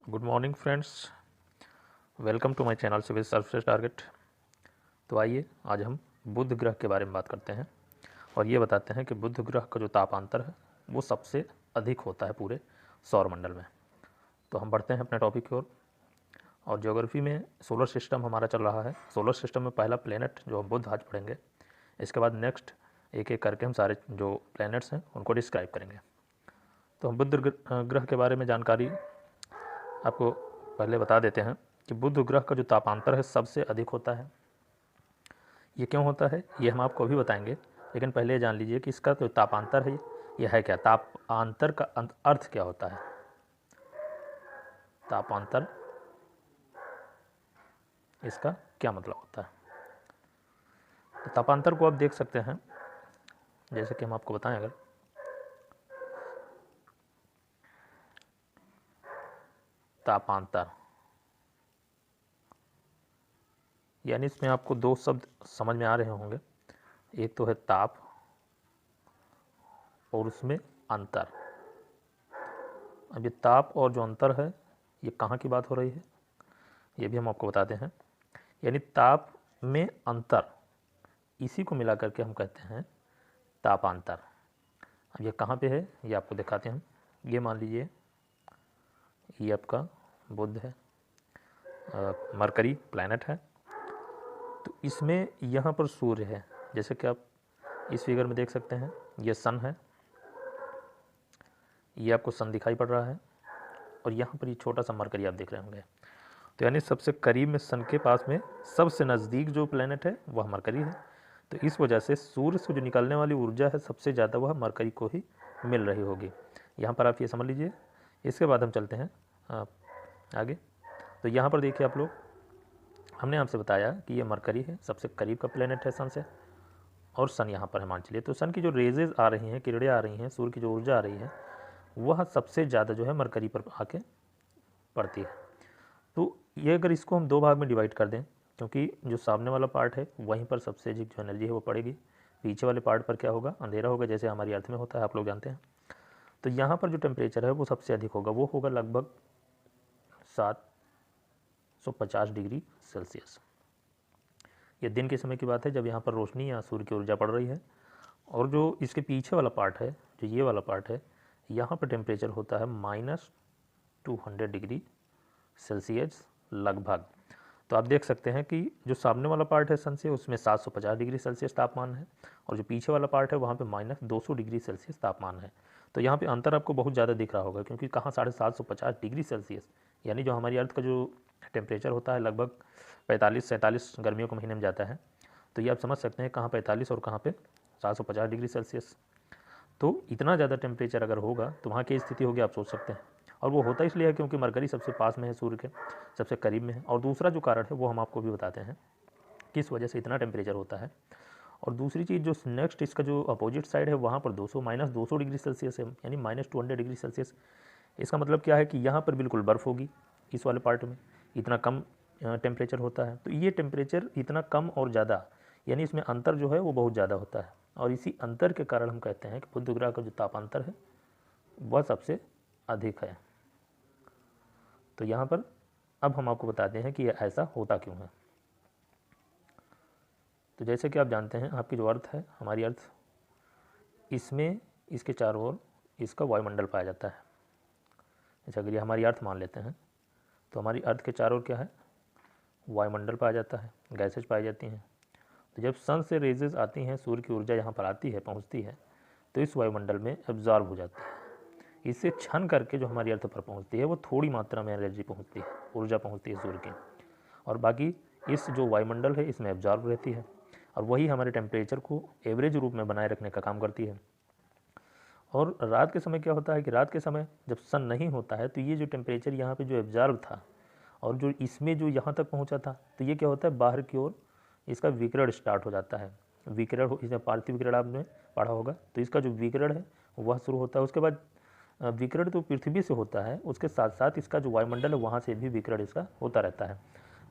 Good morning friends, welcome to my channel civil services target. तो आइए आज हम बुध ग्रह के बारे में बात करते हैं और ये बताते हैं कि बुध ग्रह का जो तापांतर है वो सबसे अधिक होता है पूरे सौरमंडल में। तो हम बढ़ते हैं अपने टॉपिक की ओर। और ज्योग्राफी में सोलर सिस्टम हमारा चल रहा है। सोलर सिस्टम में पहला प्लेनेट जो हम बुध आज पढ़ेंगे, इसके बाद नेक्स्ट एक एक करके हम सारे जो प्लैनेट्स हैं उनको डिस्क्राइब करेंगे। तो हम बुध ग्रह के बारे में जानकारी आपको पहले बता देते हैं कि बुध ग्रह का जो तापांतर है सबसे अधिक होता है। ये क्यों होता है ये हम आपको अभी बताएंगे, लेकिन पहले ये जान लीजिए कि इसका जो तापांतर है ये है क्या। तापांतर का अर्थ क्या होता है? तापांतर, इसका क्या मतलब होता है? तो तापांतर को आप देख सकते हैं, जैसे कि हम आपको बताएं, अगर तापांतर यानी इसमें आपको दो शब्द समझ में आ रहे होंगे, एक तो है ताप और उसमें अंतर। अब ये ताप और जो अंतर है ये कहाँ की बात हो रही है ये भी हम आपको बताते हैं। यानी ताप में अंतर, इसी को मिला करके हम कहते हैं तापांतर। अब ये कहाँ पे है ये आपको दिखाते हैं हम। ये मान लीजिए ये आपका बुध है, मरकरी प्लैनेट है। तो इसमें यहाँ पर सूर्य है, जैसे कि आप इस फिगर में देख सकते हैं। ये सन है, ये आपको सन दिखाई पड़ रहा है, और यहाँ पर ये छोटा सा मरकरी आप देख रहे होंगे। तो यानी सबसे करीब में सन के पास में सबसे नज़दीक जो प्लैनेट है वह मरकरी है। तो इस वजह से सूर्य से जो निकलने वाली ऊर्जा है सबसे ज़्यादा वह मरकरी को ही मिल रही होगी। यहाँ पर आप ये समझ लीजिए। इसके बाद हम चलते हैं आगे। तो यहाँ पर देखिए आप लोग, हमने आपसे बताया कि ये मरकरी है, सबसे करीब का प्लैनेट है सन से, और सन यहाँ पर है मान चलिए। तो सन की जो रेजेज आ रही हैं, किरणें आ रही हैं, सूर्य की जो ऊर्जा आ रही है वह सबसे ज़्यादा जो है मरकरी पर आके पड़ती है। तो ये अगर इसको हम दो भाग में डिवाइड कर दें, क्योंकि जो सामने वाला पार्ट है वहीं पर सबसे अधिक जो एनर्जी है वो पड़ेगी, पीछे वाले पार्ट पर क्या होगा, अंधेरा होगा, जैसे हमारी अर्थ में होता है, आप लोग जानते हैं। तो यहाँ पर जो टेम्परेचर है वो सबसे अधिक होगा, वो होगा लगभग 750 डिग्री सेल्सियस। ये दिन के समय की बात है जब यहाँ पर रोशनी या सूर्य की ऊर्जा पड़ रही है। और जो इसके पीछे वाला पार्ट है, जो ये वाला पार्ट है, यहाँ पर टेम्परेचर होता है -200 डिग्री सेल्सियस लगभग। तो आप देख सकते हैं कि जो सामने वाला पार्ट है सन से उसमें 750 डिग्री सेल्सियस तापमान है, और जो पीछे वाला पार्ट है वहाँ पे -200 डिग्री सेल्सियस तापमान है। तो यहाँ पे अंतर आपको बहुत ज़्यादा दिख रहा होगा, क्योंकि कहाँ 750 डिग्री सेल्सियस, यानी जो हमारी अर्थ का जो टेम्परेचर होता है लगभग 45-47 गर्मियों के महीने में जाता है। तो ये आप समझ सकते हैं कहाँ 45 और कहाँ पे 750 डिग्री सेल्सियस। तो इतना ज़्यादा टेम्परेचर अगर होगा तो वहाँ की स्थिति होगी, आप सोच सकते हैं। और वो होता इसलिए है क्योंकि मरकरी सबसे पास में है, सूर्य के सबसे करीब में है। और दूसरा जो कारण है वो हम आपको भी बताते हैं किस वजह से इतना टेम्परेचर होता है। और दूसरी चीज़ जो नेक्स्ट इसका जो अपोजिट साइड है वहाँ पर 200 डिग्री सेल्सियस है, यानी -200 डिग्री सेल्सियस। इसका मतलब क्या है कि यहाँ पर बिल्कुल बर्फ़ होगी, इस वाले पार्ट में इतना कम टेम्परेचर होता है। तो ये टेम्परेचर इतना कम और ज़्यादा, यानी इसमें अंतर जो है वो बहुत ज़्यादा होता है। और इसी अंतर के कारण हम कहते हैं कि बुध ग्रह का जो तापांतर है वह सबसे अधिक है। तो यहाँ पर अब हम आपको बताते हैं कि यह ऐसा होता क्यों है। तो जैसे कि आप जानते हैं, आपकी जो अर्थ है, हमारी अर्थ, इसमें इसके चारों ओर इसका वायुमंडल पाया जाता है। जैसे अगर ये हमारी अर्थ मान लेते हैं तो हमारी अर्थ के चारों ओर क्या है, वायुमंडल पाया जाता है, गैसेज पाई जाती हैं। तो जब सन से रेजेस आती हैं, सूर्य की ऊर्जा यहाँ पर आती है, पहुँचती है, तो इस वायुमंडल में एब्जॉर्ब हो जाती है। इससे छन करके जो हमारी अर्थ पर पहुँचती है वो थोड़ी मात्रा में एनर्जी पहुँचती है, ऊर्जा पहुँचती है सूर्य की, और बाकी इस जो वायुमंडल है इसमें एब्जॉर्ब रहती है, और वही हमारे टेम्परेचर को एवरेज रूप में बनाए रखने का काम करती है। और रात के समय क्या होता है कि रात के समय जब सन नहीं होता है तो ये जो टेम्परेचर यहाँ पे जो एब्जॉर्ब था और जो इसमें जो यहाँ तक पहुँचा था, तो ये क्या होता है, बाहर की ओर इसका विकिरण स्टार्ट हो जाता है। विकिरण, इसमें पार्थिव विकिरण आपने पढ़ा होगा, तो इसका जो विकिरण है वह शुरू होता है। उसके बाद विकिरण तो पृथ्वी से होता है, उसके साथ साथ इसका जो वायुमंडल है वहाँ से भी विकिरण इसका होता रहता है।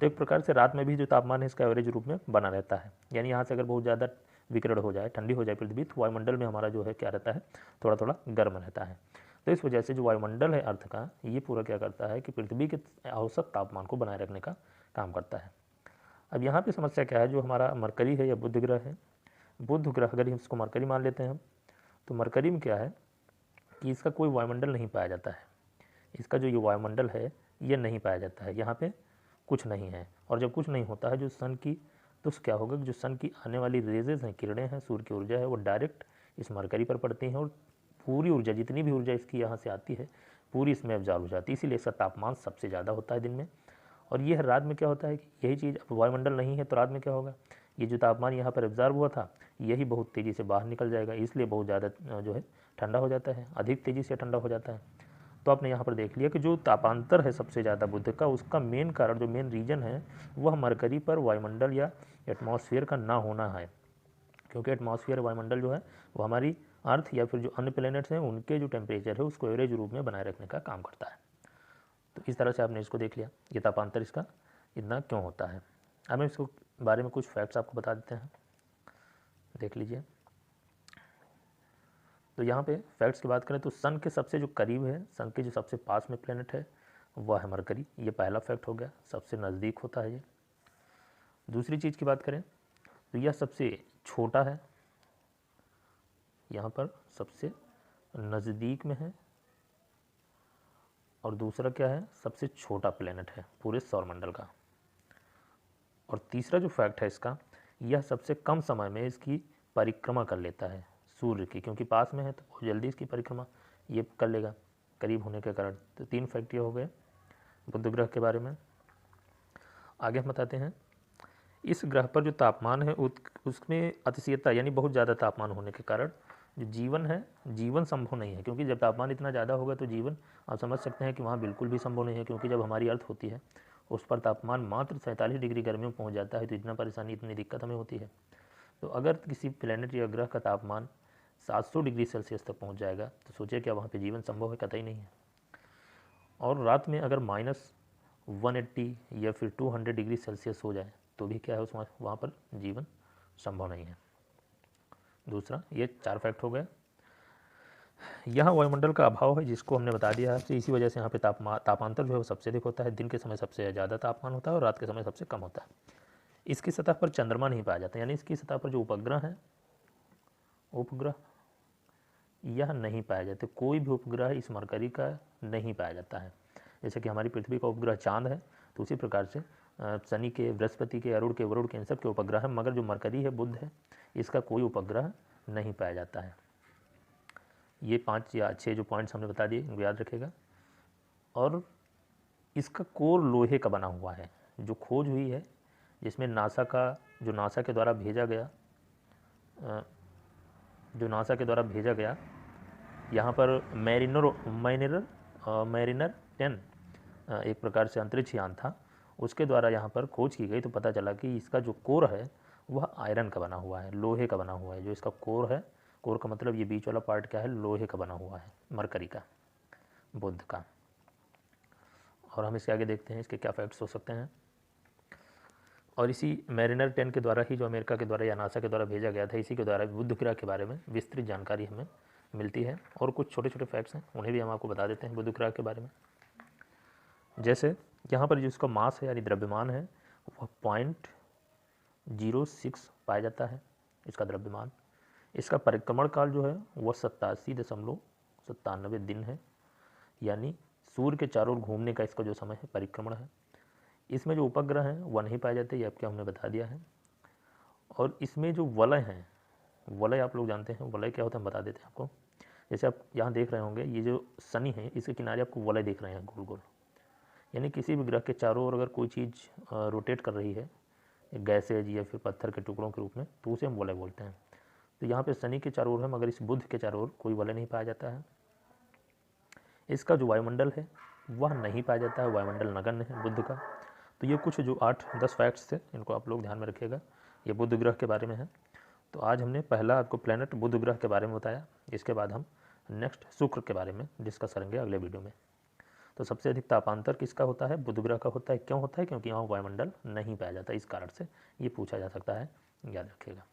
तो एक प्रकार से रात में भी जो तापमान है इसका एवरेज रूप में बना रहता है। यानी यहाँ से अगर बहुत ज़्यादा विकिरण हो जाए, ठंडी हो जाए पृथ्वी, तो वायुमंडल में हमारा जो है क्या रहता है, थोड़ा थोड़ा गर्म रहता है। तो इस वजह से जो वायुमंडल है अर्थ का, ये पूरा क्या करता है कि पृथ्वी के औसत तापमान को बनाए रखने का काम करता है। अब यहाँ पे समस्या क्या है, जो हमारा मरकरी है या बुध ग्रह है, बुध ग्रह अगर हम इसको मरकरी मान लेते हैं हम, तो मरकरी में क्या है कि इसका कोई वायुमंडल नहीं पाया जाता है। इसका जो ये वायुमंडल है ये नहीं पाया जाता है, यहाँ पे कुछ नहीं है। और जब कुछ नहीं होता है जो सन की, तो क्या होगा कि जो सन की आने वाली रेजेस हैं, किरणें हैं, सूर्य की ऊर्जा है, वो डायरेक्ट इस मरकरी पर पड़ती हैं और पूरी ऊर्जा, जितनी भी ऊर्जा इसकी यहाँ से आती है, पूरी इसमें अब्जॉर्ब हो जाती है। इसीलिए इसका तापमान सबसे ज़्यादा होता है दिन में। और यह रात में क्या होता है कि यही चीज़, अब वायुमंडल नहीं है तो रात में क्या होगा, ये जो तापमान यहाँ पर एब्जॉर्ब हुआ था यही बहुत तेज़ी से बाहर निकल जाएगा, इसलिए बहुत ज़्यादा जो है ठंडा हो जाता है, अधिक तेज़ी से ठंडा हो जाता है। तो आपने यहाँ पर देख लिया कि जो तापांतर है सबसे ज़्यादा बुध का, उसका मेन कारण, जो मेन रीजन है, वह मरकरी पर वायुमंडल या एटमॉस्फेयर का ना होना है। क्योंकि एटमॉस्फेयर वायुमंडल जो है वो हमारी अर्थ या फिर जो अन्य प्लैनेट्स हैं उनके जो टेम्परेचर है उसको एवरेज रूप में बनाए रखने का काम करता है। तो इस तरह से आपने इसको देख लिया, ये तापांतर इसका इतना क्यों होता है। अब हम इसको बारे में कुछ फैक्ट्स आपको बता देते हैं, देख लीजिए। तो यहाँ पे फैक्ट्स की बात करें तो सन के सबसे जो करीब है, सन के जो सबसे पास में प्लेनेट है वह है मरकरी, ये पहला फैक्ट हो गया, सबसे नज़दीक होता है ये। दूसरी चीज़ की बात करें तो यह सबसे छोटा है, यहाँ पर सबसे नज़दीक में है। और दूसरा क्या है, सबसे छोटा प्लेनेट है पूरे सौरमंडल का। और तीसरा जो फैक्ट है इसका, यह सबसे कम समय में इसकी परिक्रमा कर लेता है सूर्य की, क्योंकि पास में है तो बहुत जल्दी इसकी परिक्रमा ये कर लेगा करीब होने के कारण। तो 3 फैक्ट ये हो गए बुध ग्रह के बारे में। आगे हम बताते हैं, इस ग्रह पर जो तापमान है उसमें अतिशीतता यानी बहुत ज़्यादा तापमान होने के कारण जो जीवन है, जीवन संभव नहीं है। क्योंकि जब तापमान इतना ज़्यादा होगा तो जीवन, आप समझ सकते हैं कि वहाँ बिल्कुल भी संभव नहीं है। क्योंकि जब हमारी अर्थ होती है उस पर तापमान मात्र 47 डिग्री गर्मी में पहुँच जाता है, तो इतना परेशानी, इतनी दिक्कत हमें होती है। तो अगर किसी प्लैनेट या ग्रह का तापमान 700 डिग्री सेल्सियस तक पहुँच जाएगा तो सोचिए क्या वहाँ पर जीवन संभव है? कतई नहीं है। और रात में अगर -180 या फिर 200 डिग्री सेल्सियस हो जाए तो भी क्या है, उस वहाँ पर जीवन संभव नहीं है। दूसरा, ये 4 फैक्ट हो गए। यहाँ वायुमंडल का अभाव है जिसको हमने बता दिया है, इसी वजह से यहाँ पे तापांतर जो है वो सबसे अधिक होता है। दिन के समय सबसे ज़्यादा तापमान होता है और रात के समय सबसे कम होता है। इसकी सतह पर चंद्रमा नहीं पाया जाता, यानी इसकी सतह पर जो उपग्रह हैं, उपग्रह यह नहीं पाया जाते। कोई भी उपग्रह इस मरकरी का नहीं पाया जाता है। जैसे कि हमारी पृथ्वी का उपग्रह चांद है, तो उसी प्रकार से शनि के, बृहस्पति के, अरुण के, वरुण के, इन सब के उपग्रह हैं। मगर जो मरकरी है, बुध है, इसका कोई उपग्रह नहीं पाया जाता है। ये 5 या 6 जो पॉइंट्स हमने बता दिए, इनको याद रखेगा। और इसका कोर लोहे का बना हुआ है। जो खोज हुई है जिसमें नासा के द्वारा भेजा गया, यहाँ पर मैरिनर 10 एक प्रकार से अंतरिक्ष यान था, उसके द्वारा यहाँ पर खोज की गई। तो पता चला कि इसका जो कोर है वह आयरन का बना हुआ है, लोहे का बना हुआ है। जो इसका कोर है, कोर का मतलब ये बीच वाला पार्ट क्या है, लोहे का बना हुआ है मरकरी का, बुध का। और हम इसके आगे देखते हैं इसके क्या फैक्ट्स हो सकते हैं। और इसी मैरिनर 10 के द्वारा ही, जो अमेरिका के द्वारा या नासा के द्वारा भेजा गया था, इसी के द्वारा बुध ग्रह के बारे में विस्तृत जानकारी हमें मिलती है। और कुछ छोटे छोटे फैक्ट्स हैं, उन्हें भी हम आपको बता देते हैं बुध ग्रह के बारे में। जैसे यहाँ पर जिसका मास है यानी द्रव्यमान है वह 0.06 पाया जाता है, इसका द्रव्यमान। इसका परिक्रमण काल जो है वह 87.97 दिन है, यानी सूर्य के चारों ओर घूमने का इसका जो समय है, परिक्रमण है। इसमें जो उपग्रह हैं वह नहीं पाए जाते, ये आपको हमने बता दिया है। और इसमें जो वलय हैं, वलय आप लोग जानते हैं, वलय क्या होता है हम बता देते हैं आपको। जैसे आप यहाँ देख रहे होंगे, ये जो शनि है इसके किनारे आपको वलय देख रहे हैं गोल गोल, यानी किसी भी ग्रह के चारों ओर अगर कोई चीज़ रोटेट कर रही है, गैसेज या फिर पत्थर के टुकड़ों के रूप में, तो उसे हम वलय बोलते हैं। तो यहाँ पे शनि के चारों ओर है, मगर इस बुध के चारों ओर कोई वलय नहीं पाया जाता है। इसका जो वायुमंडल है वह नहीं पाया जाता है, वायुमंडल नगण्य है बुध का। तो ये कुछ जो 8-10 फैक्ट्स थे, इनको आप लोग ध्यान में रखिएगा, ये बुध ग्रह के बारे में है। तो आज हमने पहला आपको प्लैनेट बुध ग्रह के बारे में बताया। इसके बाद हम नेक्स्ट शुक्र के बारे में डिस्कस करेंगे अगले वीडियो में। तो सबसे अधिक तापांतर किसका होता है, बुध ग्रह का होता है। क्यों होता है? क्योंकि यहाँ वायुमंडल नहीं पाया जाता, इस कारण से ये पूछा जा सकता है, याद रखिएगा।